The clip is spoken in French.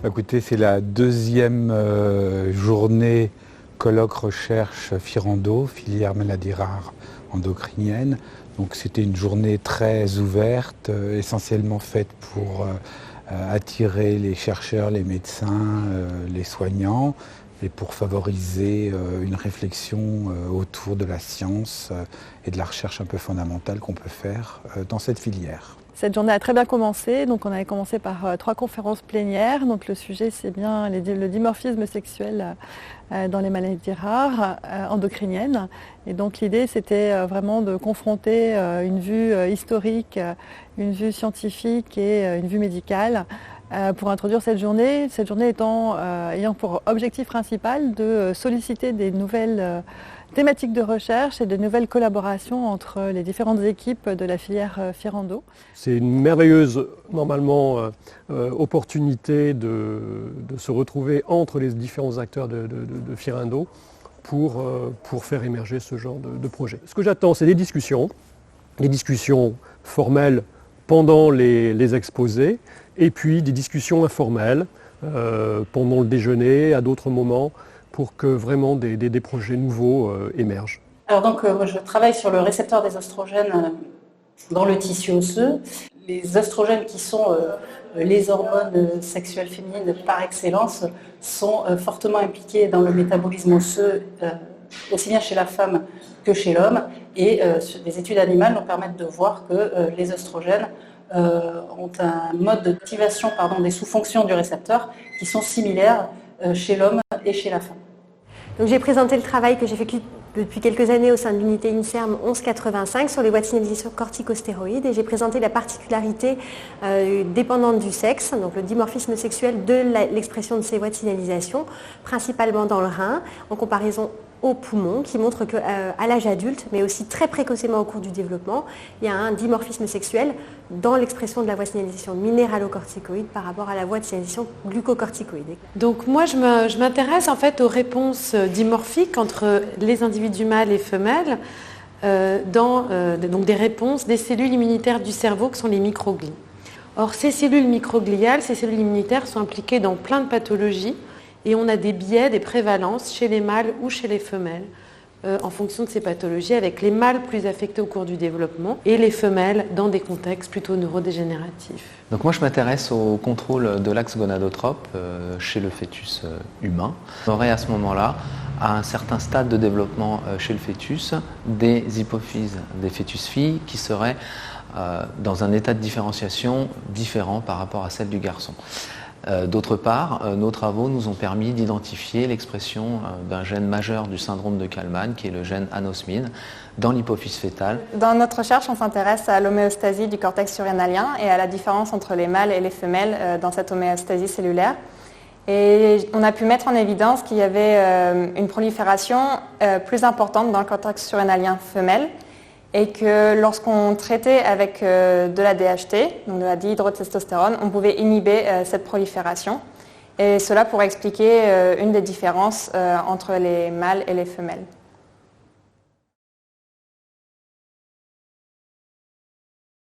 Écoutez, c'est la deuxième journée colloque recherche FIRANDO, filière maladies rares endocriniennes. Donc c'était une journée très ouverte, essentiellement faite pour attirer les chercheurs, les médecins, les soignants et pour favoriser une réflexion autour de la science et de la recherche un peu fondamentale qu'on peut faire dans cette filière. Cette journée a très bien commencé, donc on avait commencé par 3 conférences plénières. Donc le sujet c'est bien le dimorphisme sexuel dans les maladies rares endocriniennes. Et donc l'idée c'était vraiment de confronter une vue historique, une vue scientifique et une vue médicale pour introduire cette journée ayant pour objectif principal de solliciter des nouvelles thématiques de recherche et de nouvelles collaborations entre les différentes équipes de la filière FIRANDO. C'est une merveilleuse, normalement, opportunité de se retrouver entre les différents acteurs de FIRANDO pour faire émerger ce genre de projet. Ce que j'attends, c'est des discussions formelles pendant les exposés, et puis des discussions informelles pendant le déjeuner, à d'autres moments, pour que vraiment des projets nouveaux émergent. Alors donc, je travaille sur le récepteur des oestrogènes dans le tissu osseux. Les oestrogènes qui sont les hormones sexuelles féminines par excellence sont fortement impliqués dans le métabolisme osseux, aussi bien chez la femme que chez l'homme. Et des études animales nous permettent de voir que les oestrogènes ont un mode d'activation des sous-fonctions du récepteur qui sont similaires chez l'homme et chez la femme. Donc j'ai présenté le travail que j'ai fait depuis quelques années au sein de l'unité INSERM 1185 sur les voies de signalisation corticostéroïdes, et j'ai présenté la particularité dépendante du sexe, donc le dimorphisme sexuel de l'expression de ces voies de signalisation, principalement dans le rein, en comparaison au poumon, qui montre qu'à l'âge adulte, mais aussi très précocement au cours du développement, il y a un dimorphisme sexuel dans l'expression de la voie de signalisation minéralocorticoïde par rapport à la voie de signalisation glucocorticoïde. Donc moi, je m'intéresse en fait aux réponses dimorphiques entre les individus mâles et femelles donc des réponses des cellules immunitaires du cerveau qui sont les microglies. Or, ces cellules microgliales, ces cellules immunitaires sont impliquées dans plein de pathologies, et on a des biais, des prévalences chez les mâles ou chez les femelles en fonction de ces pathologies, avec les mâles plus affectés au cours du développement et les femelles dans des contextes plutôt neurodégénératifs. Donc moi je m'intéresse au contrôle de l'axe gonadotrope chez le fœtus humain. On aurait à ce moment-là, à un certain stade de développement chez le fœtus, des hypophyses des fœtus filles qui seraient dans un état de différenciation différent par rapport à celle du garçon. D'autre part, nos travaux nous ont permis d'identifier l'expression d'un gène majeur du syndrome de Kallmann, qui est le gène anosmine, dans l'hypophyse fœtale. Dans notre recherche, on s'intéresse à l'homéostasie du cortex surrénalien et à la différence entre les mâles et les femelles dans cette homéostasie cellulaire. Et on a pu mettre en évidence qu'il y avait une prolifération plus importante dans le cortex surrénalien femelle, et que lorsqu'on traitait avec de la DHT, donc de la dihydrotestostérone, on pouvait inhiber cette prolifération. Et cela pourrait expliquer une des différences entre les mâles et les femelles.